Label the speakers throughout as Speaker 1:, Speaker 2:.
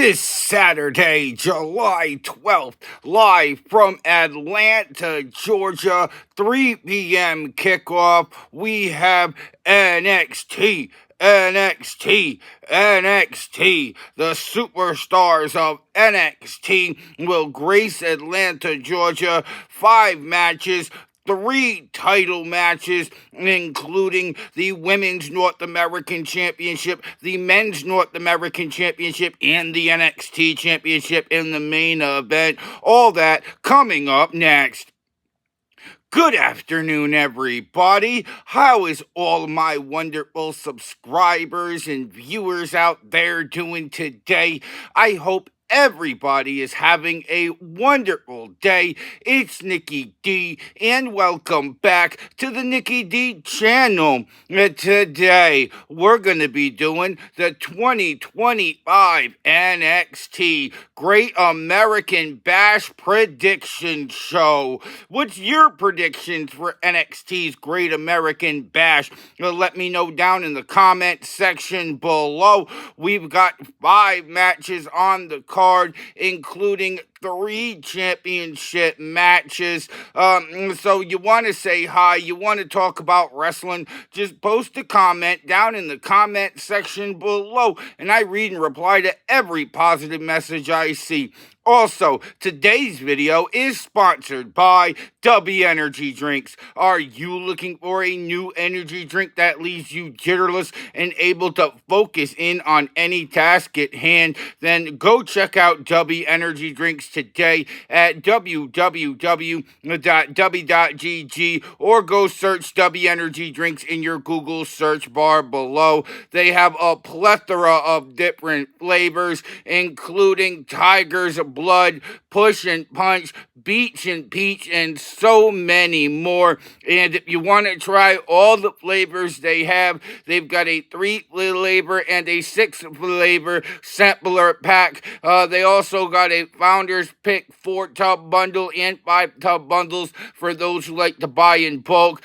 Speaker 1: This Saturday, July 12th, live from Atlanta, Georgia, 3 p.m. kickoff, we have NXT. NXT, NXT, the superstars of NXT will grace Atlanta, Georgia. 5 matches, 3 title matches, including the Women's North American Championship, the Men's North American Championship, and the NXT Championship in the main event. All that coming up next. Good afternoon, everybody. How is all my wonderful subscribers and viewers out there doing today? I hope everybody is having a wonderful day. It's Nikki D, and welcome back to the Nikki D channel. Today, we're going to be doing the 2025 NXT Great American Bash Prediction Show. What's your predictions for NXT's Great American Bash? Let me know down in the comment section below. We've got 5 matches on the card, including 3 championship matches. So you want to say hi, you want to talk about wrestling, just post a comment down in the comment section below, and I read and reply to every positive message I see. Also, today's video is sponsored by W Energy Drinks. Are you looking for a new energy drink that leaves you jitterless and able to focus in on any task at hand? Then go check out W Energy Drinks today at www.w.gg or go search W Energy Drinks in your Google search bar below. They have a plethora of different flavors, including Tiger's Blood, Push and Punch, Beach and Peach, and so many more. And if you want to try all the flavors they have, they've got a 3-flavor and a 6-flavor sampler pack. They also got a Founder's Pick 4-tub bundle and 5-tub bundles for those who like to buy in bulk.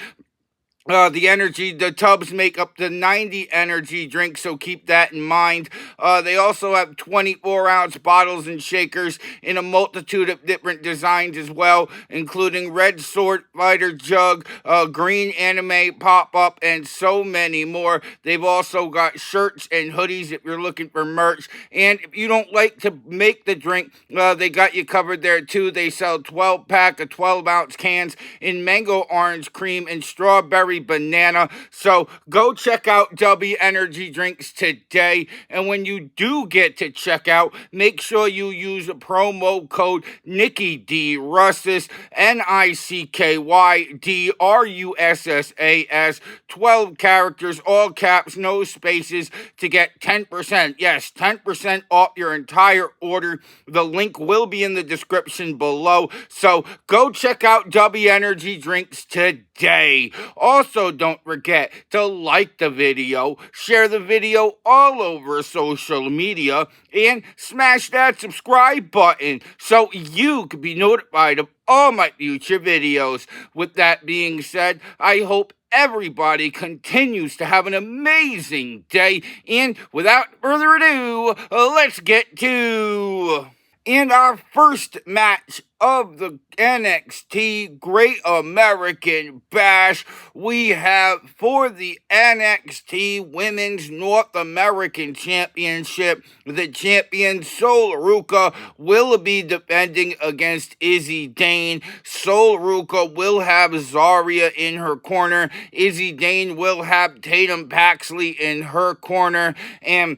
Speaker 1: The tubs make up to 90 energy drinks, so keep that in mind. They also have 24-ounce bottles and shakers in a multitude of different designs as well, including red sword fighter jug, green anime pop-up, and so many more. They've also got shirts and hoodies if you're looking for merch. And if you don't like to make the drink, they got you covered there too. They sell 12-pack of 12-ounce cans in mango, orange, cream, and strawberry banana. So go check out W Energy Drinks today, and when you do get to checkout, make sure you use a promo code Nikki D Russas, NICKYDRUSSAS, 12 characters, all caps, no spaces, to get 10%. Yes, 10% off your entire order. The link will be in the description below. So go check out W Energy Drinks today. Also, don't forget to like the video, share the video all over social media, and smash that subscribe button so you can be notified of all my future videos. With that being said, I hope everybody continues to have an amazing day, and without further ado, let's get to our first match of the NXT Great American Bash. We have for the NXT Women's North American Championship, the champion Sol Ruca will be defending against Izzy Dane. Sol Ruca will have Zarya in her corner. Izzy Dane will have Tatum Paxley in her corner. And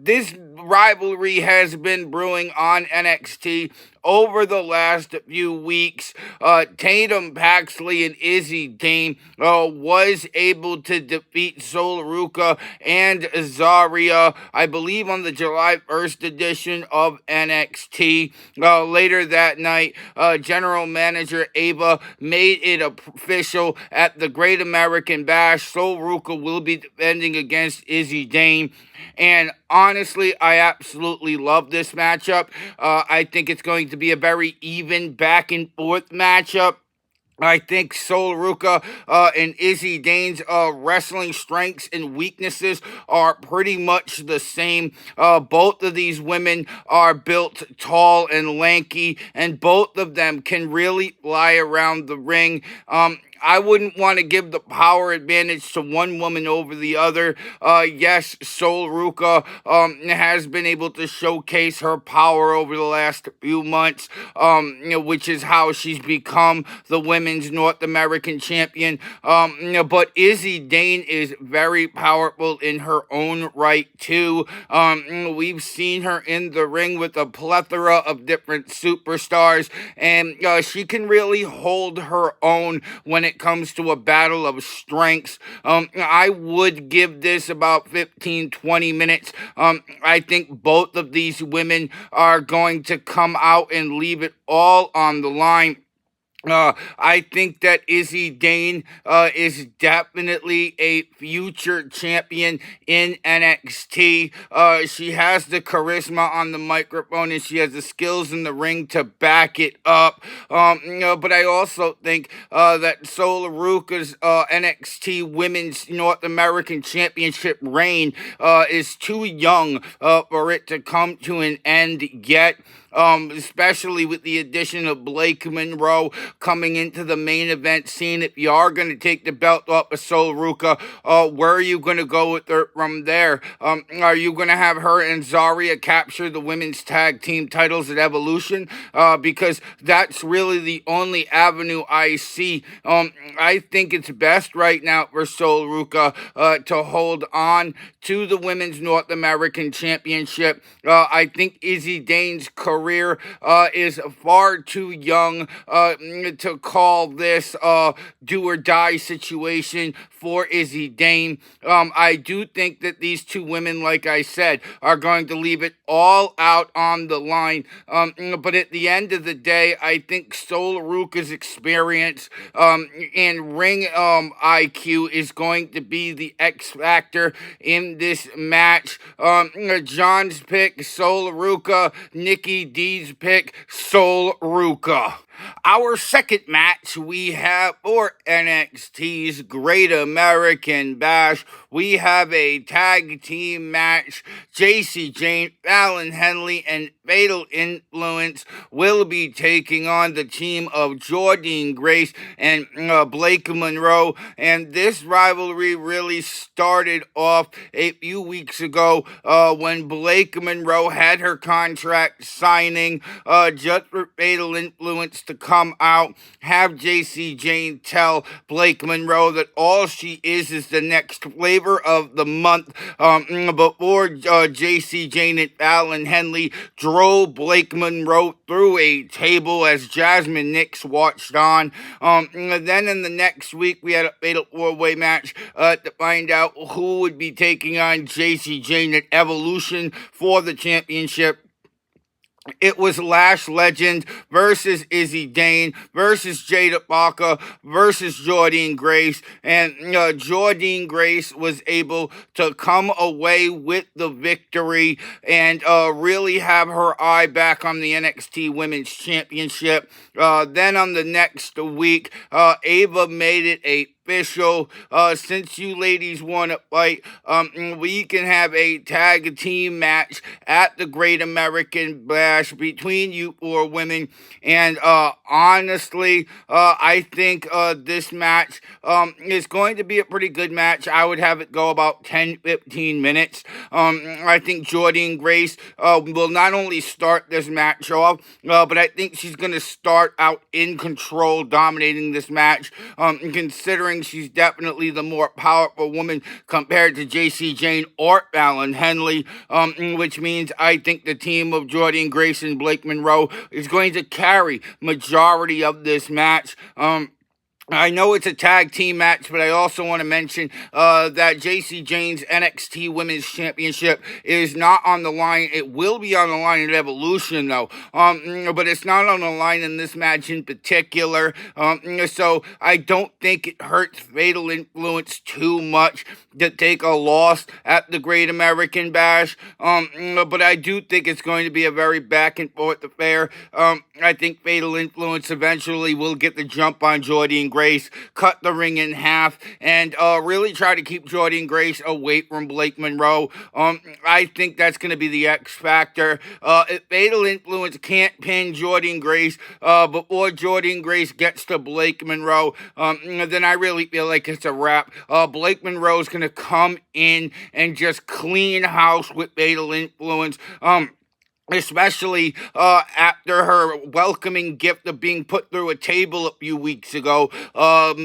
Speaker 1: this rivalry has been brewing on NXT over the last few weeks. Tatum Paxley and Izzy Dane was able to defeat Sol Ruca and Zarya, I believe, on the July 1st edition of NXT. Later that night, General Manager Ava made it official at the Great American Bash. Sol Ruca will be defending against Izzy Dane. And honestly, I absolutely love this matchup. I think it's going to be a very even back and forth matchup. I think Sol Ruka and Izzy Dane's wrestling strengths and weaknesses are pretty much the same. Both of these women are built tall and lanky, and both of them can really fly around the ring. I wouldn't want to give the power advantage to one woman over the other. Yes, Sol Ruka has been able to showcase her power over the last few months, which is how she's become the women's North American champion. But Izzy Dane is very powerful in her own right, too. We've seen her in the ring with a plethora of different superstars, and she can really hold her own when it comes to a battle of strengths. I would give this about 15-20 minutes. I think both of these women are going to come out and leave it all on the line. I think that Izzy Dane is definitely a future champion in NXT. She has the charisma on the microphone and she has the skills in the ring to back it up. But I also think that Sol Ruka's NXT Women's North American Championship reign is too young for it to come to an end yet. Especially with the addition of Blake Monroe coming into the main event scene. If you are going to take the belt off of Sol Ruka, where are you going to go with her from there? Are you going to have her and Zarya capture the women's tag team titles at Evolution? Because that's really the only avenue I see. I think it's best right now for Sol Ruka to hold on to the Women's North American Championship. I think Izzy Dane's career is far too young to call this do or die situation for Izzy Dane. I do think that these two women, like I said, are going to leave it all out on the line. But at the end of the day, I think Sol Ruka's experience and ring IQ is going to be the X factor in this match. John's pick, Sol Ruka. Nikki D's pick, Sol Ruka. Our second match we have for NXT's Great American Bash. We have a tag team match. Jacy Jayne, Fallon Henley, and Fatal Influence will be taking on the team of Jordynne Grace and Blake Monroe. And this rivalry really started off a few weeks ago when Blake Monroe had her contract signing just for Fatal Influence to come out, have Jacy Jayne tell Blake Monroe that all she is the next flavor of the month before Jacy Jayne and Fallon Henley drove Blake Monroe through a table as Jasmine Nix watched on. Then in the next week, we had a fatal four-way match to find out who would be taking on Jacy Jayne at Evolution for the championship. It was Lash Legend versus Izzy Dane versus Jada Parker versus Jordynne Grace, and Jordynne Grace was able to come away with the victory and really have her eye back on the NXT Women's Championship. Then on the next week, Ava made it a official. Since you ladies want to fight, we can have a tag team match at the Great American Bash between you four women. And honestly, I think this match is going to be a pretty good match. I would have it go about 10-15 minutes. I think Jordynne Grace will not only start this match off, but I think she's going to start out in control, dominating this match, considering she's definitely the more powerful woman compared to Jacy Jayne or Fallon Henley, which means I think the team of Jordynne Grace and Blake Monroe is going to carry majority of this match. I know it's a tag team match, but I also want to mention that JC Jane's NXT Women's Championship is not on the line. It will be on the line at Evolution, though. But it's not on the line in this match in particular. So I don't think it hurts Fatal Influence too much to take a loss at the Great American Bash. But I do think it's going to be a very back and forth affair. I think Fatal Influence eventually will get the jump on Jordy and Grace, cut the ring in half, and really try to keep Jordy and Grace away from Blake Monroe. I think that's going to be the X factor. If Fatal Influence can't pin Jordy and Grace before Jordy and Grace gets to Blake Monroe, then I really feel like it's a wrap. Blake Monroe is going to come in and just clean house with Fatal Influence. Especially after her welcoming gift of being put through a table a few weeks ago.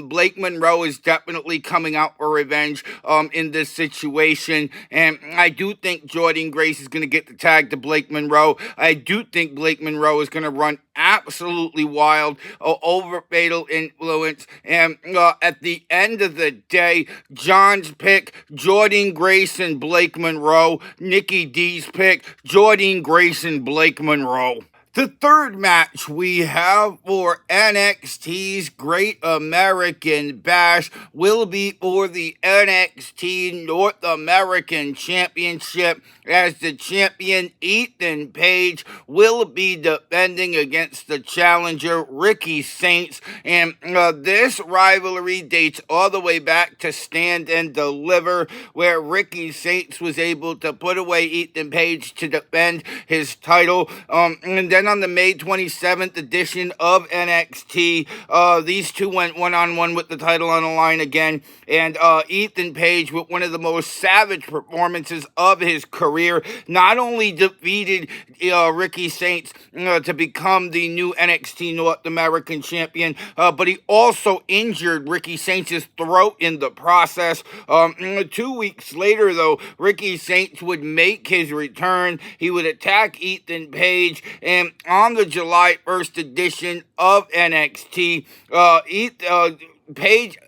Speaker 1: Blake Monroe is definitely coming out for revenge in this situation. And I do think Jordan Grace is going to get the tag to Blake Monroe. I do think Blake Monroe is going to run absolutely wild over Fatal Influence. And at the end of the day, John's pick, Jordan Grace and Blake Monroe. Nikki D's pick, Jordan Grace and Blake Monroe. The third match we have for NXT's Great American Bash will be for the NXT North American Championship, as the champion Ethan Page will be defending against the challenger Ricky Saints. And this rivalry dates all the way back to Stand and Deliver, where Ricky Saints was able to put away Ethan Page to defend his title. And then on the May 27th edition of NXT, these two went one-on-one with the title on the line again, and Ethan Page, with one of the most savage performances of his career, not only defeated Ricky Saints to become the new NXT North American champion, but he also injured Ricky Saints' throat in the process. 2 weeks later, though, Ricky Saints would make his return. He would attack Ethan Page, and on the July 1st edition of NXT,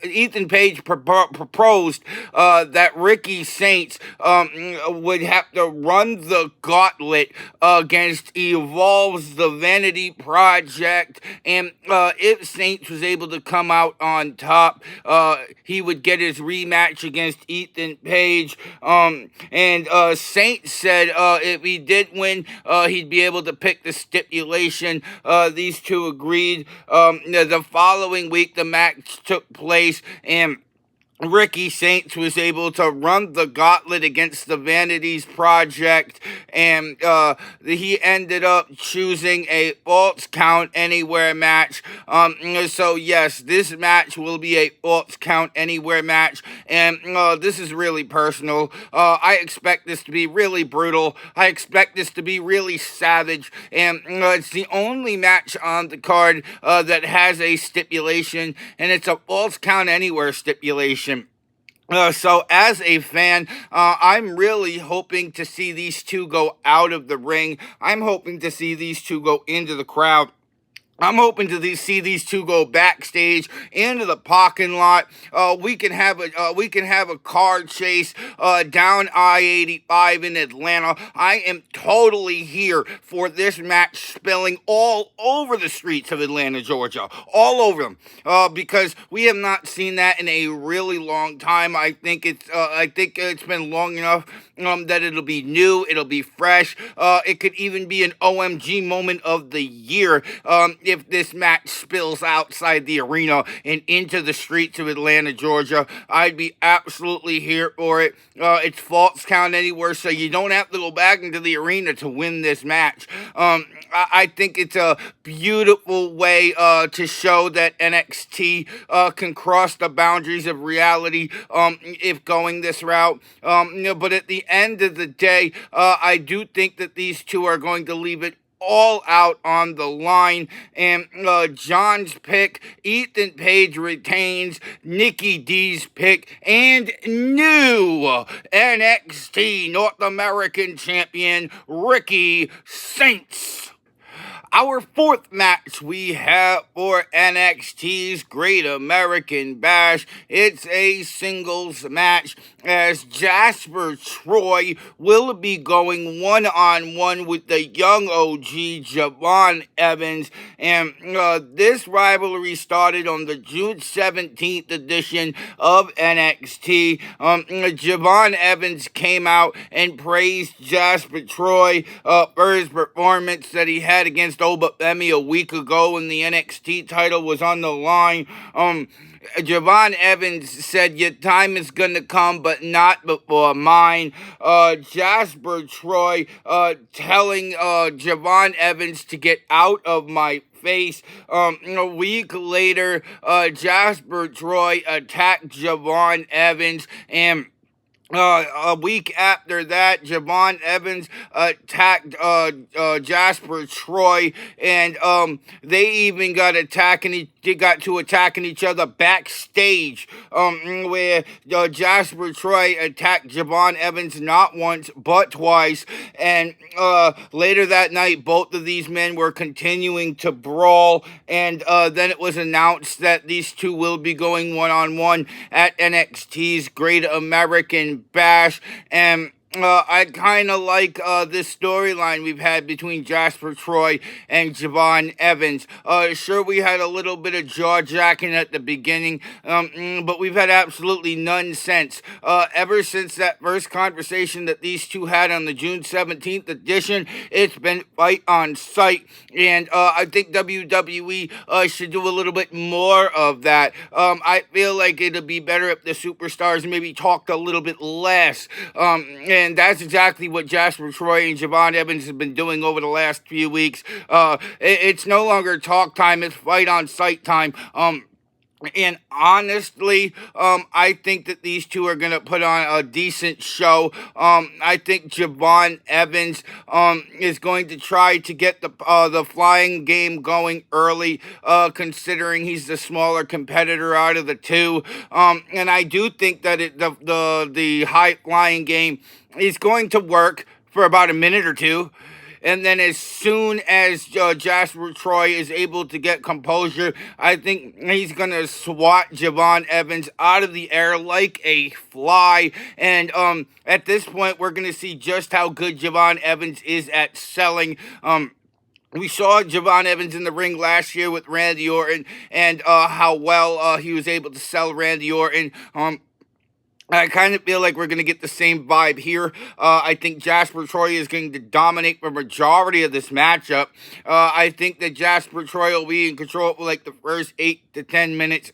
Speaker 1: Ethan Page proposed that Ricky Saints would have to run the gauntlet against Evolve's The Vanity Project, and if Saints was able to come out on top, he would get his rematch against Ethan Page. And Saints said if he did win, he'd be able to pick the stipulation. These two agreed. The following week, the match took place, and Ricky Saints was able to run the gauntlet against the Vanities Project, and he ended up choosing a Falls Count Anywhere match. So yes, this match will be a Falls Count Anywhere match, and this is really personal. I expect this to be really brutal. I expect this to be really savage, and it's the only match on the card that has a stipulation, and it's a Falls Count Anywhere stipulation. So as a fan, I'm really hoping to see these two go out of the ring. I'm hoping to see these two go into the crowd. I'm hoping to see these two go backstage into the parking lot. We can have a car chase down I-85 in Atlanta. I am totally here for this match spilling all over the streets of Atlanta, Georgia, all over them, because we have not seen that in a really long time. I think it's been long enough that it'll be new, it'll be fresh. It could even be an OMG moment of the year. If this match spills outside the arena and into the streets of Atlanta, Georgia, I'd be absolutely here for it. It's Falls Count Anywhere, so you don't have to go back into the arena to win this match. I think it's a beautiful way to show that NXT can cross the boundaries of reality if going this route. But at the end of the day, I do think that these two are going to leave it all out on the line, and John's pick, Ethan Page, retains. Nikki D's pick, and new NXT North American Champion Ricky Saints. Our fourth match we have for NXT's Great American Bash. It's a singles match as Jasper Troy will be going one-on-one with the young OG Javon Evans. And this rivalry started on the June 17th edition of NXT. Javon Evans came out and praised Jasper Troy for his performance that he had against Obafemi a week ago when the NXT title was on the line. Javon Evans said, "Your time is gonna come, but not before mine." Jasper Troy telling Javon Evans to get out of my face. A week later, Jasper Troy attacked Javon Evans, and a week after that, Javon Evans attacked Jasper Troy, and they even got to attacking each other backstage, where Jasper Troy attacked Javon Evans not once but twice, and later that night, both of these men were continuing to brawl, and then it was announced that these two will be going one-on-one at NXT's Great American Bash, and I kind of like this storyline we've had between Jasper Troy and Javon Evans. Sure, we had a little bit of jaw-jacking at the beginning, but we've had absolutely none since. Ever since that first conversation that these two had on the June 17th edition, it's been fight on sight, and I think WWE should do a little bit more of that. I feel like it'd be better if the superstars maybe talked a little bit less, and that's exactly what Jasper Troy and Javon Evans have been doing over the last few weeks. It's no longer talk time, it's fight on sight time. And honestly, I think that these two are going to put on a decent show. I think Javon Evans is going to try to get the flying game going early, considering he's the smaller competitor out of the two. And I do think that the high flying game is going to work for about a minute or two. And then as soon as Jasper Troy is able to get composure, I think he's going to swat Javon Evans out of the air like a fly. And at this point, we're going to see just how good Javon Evans is at selling. We saw Javon Evans in the ring last year with Randy Orton, and how well he was able to sell Randy Orton. I kind of feel like we're going to get the same vibe here. I think Jasper Troy is going to dominate the majority of this matchup. I think that Jasper Troy will be in control for like the first 8 to 10 minutes.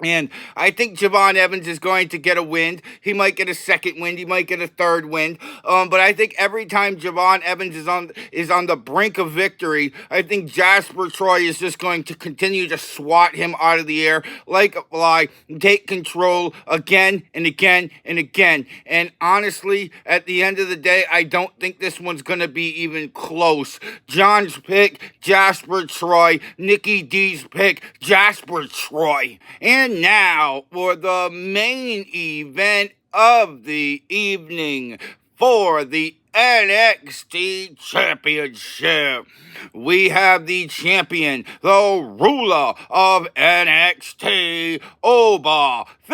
Speaker 1: And I think Javon Evans is going to get a win. He might get a second win. He might get a third win. But I think every time Javon Evans is on the brink of victory, I think Jasper Troy is just going to continue to swat him out of the air like a fly and take control again and again and again. And honestly, at the end of the day, I don't think this one's going to be even close. John's pick, Jasper Troy. Nikki D's pick, Jasper Troy. And now for the main event of the evening for the NXT Championship. We have the champion, the ruler of NXT, Obafemi,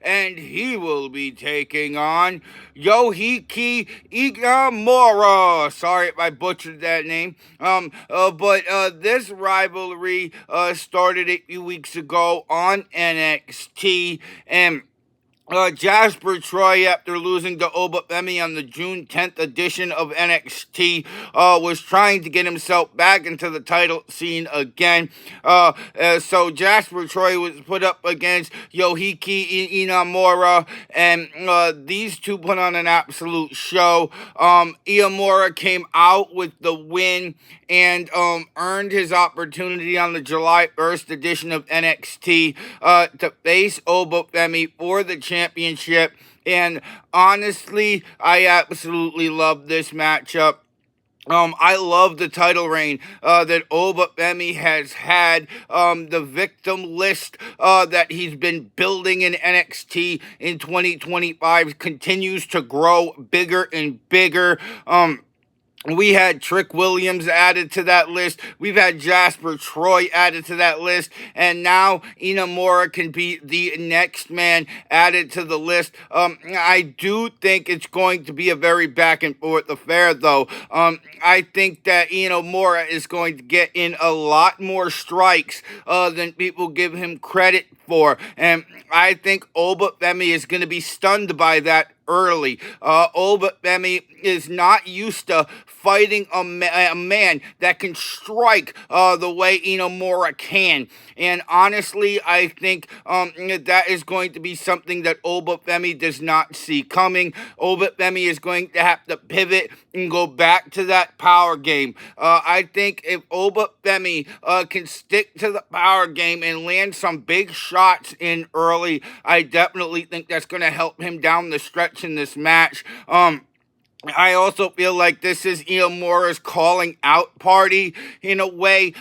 Speaker 1: and he will be taking on Yohiki Igamura. Sorry if I butchered that name. But this rivalry started a few weeks ago on NXT, and Jasper Troy, after losing to Obafemi on the June 10th edition of NXT, was trying to get himself back into the title scene again. So Jasper Troy was put up against Yohiki Inamura, and these two put on an absolute show. Iamura came out with the win and earned his opportunity on the July 1st edition of NXT to face Obafemi for the championship. And honestly, I absolutely love this matchup. I love the title reign that Obafemi has had. The victim list that he's been building in NXT in 2025 continues to grow bigger and bigger. We had Trick Williams added to that list. We've had Jasper Troy added to that list. And now Inamura can be the next man added to the list. I do think it's going to be a very back and forth affair, though. I think that Inamura is going to get in a lot more strikes than people give him credit for. And I think Obafemi is going to be stunned by that early. Obafemi is not used to fighting a man that can strike the way Inamura can. And honestly, I think that is going to be something that Obafemi does not see coming. Obafemi is going to have to pivot and go back to that power game. I think if Obafemi can stick to the power game and land some big shots in early, I definitely think that's going to help him down the stretch in this match. I also feel like this is Inamura's calling out party in a way.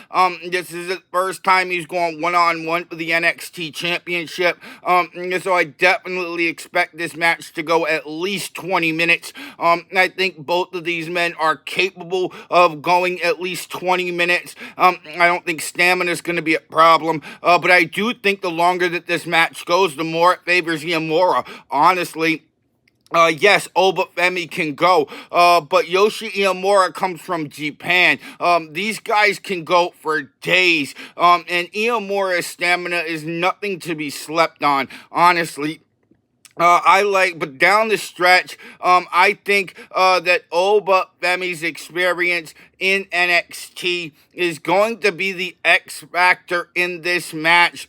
Speaker 1: This is the first time he's going one-on-one for the NXT Championship. So I definitely expect this match to go at least 20 minutes. I think both of these men are capable of going at least 20 minutes. I don't think stamina is going to be a problem. But I do think the longer that this match goes, the more it favors Inamura. Honestly, yes, Obafemi can go, but Yoshi Inamura comes from Japan. These guys can go for days, and Inamura's stamina is nothing to be slept on, honestly. But down the stretch, I think that Obafemi's experience in NXT is going to be the X factor in this match.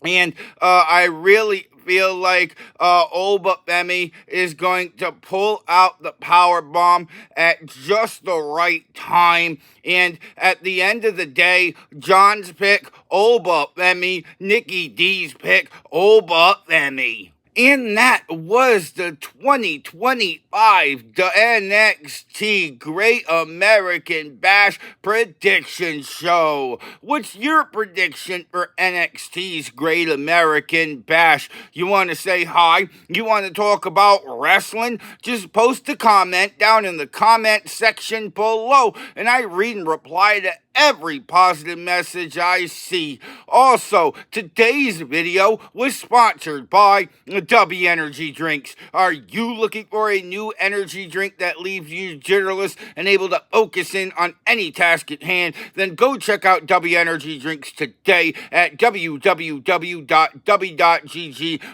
Speaker 1: And I really feel like Obafemi is going to pull out the power bomb at just the right time. And at the end of the day, John's pick, Obafemi. Nikki D's pick, Obafemi. And that was the 2025 the NXT Great American Bash Prediction Show. What's your prediction for NXT's Great American Bash? You want to say hi? You want to talk about wrestling? Just post a comment down in the comment section below, and I read and reply to every positive message I see. Also, today's video was sponsored by W Energy Drinks. Are you looking for a new energy drink that leaves you jitterless and able to focus in on any task at hand? Then go check out W Energy Drinks today at www.w.gg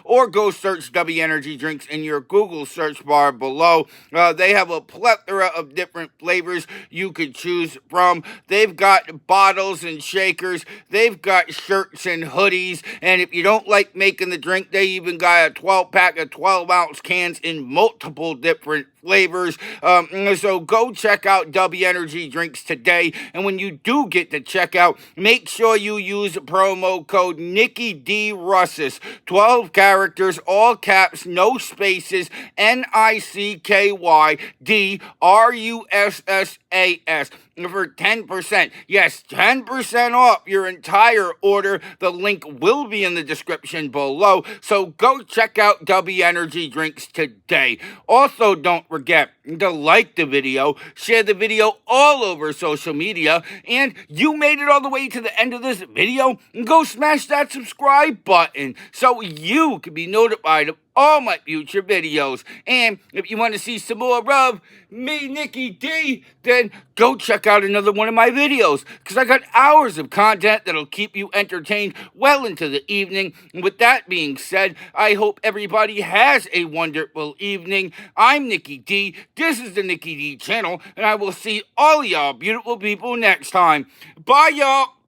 Speaker 1: or go search W Energy Drinks in your Google search bar below. They have a plethora of different flavors you could choose from. They've got bottles and shakers. They've got shirts and hoodies. And if you don't like making the drink, they even got a 12-pack of 12-ounce cans in multiple different flavors. So go check out W Energy Drinks today. And when you do get to checkout, make sure you use promo code Nikki D. Russis. 12 characters, all caps, no spaces, NICKYDRUSSAS for 10%. Yes, 10% off your entire order. The link will be in the description below. So go check out W Energy Drinks today. Also, don't forget to like the video, share the video all over social media, and you made it all the way to the end of this video, go smash that subscribe button so you can be notified of all my future videos. And if you want to see some more of me, Nikki D, then go check out another one of my videos, because I got hours of content that'll keep you entertained well into the evening. And with that being said, I hope everybody has a wonderful evening. I'm Nikki D. This is the Nikki D channel, and I will see all y'all beautiful people next time. Bye, y'all.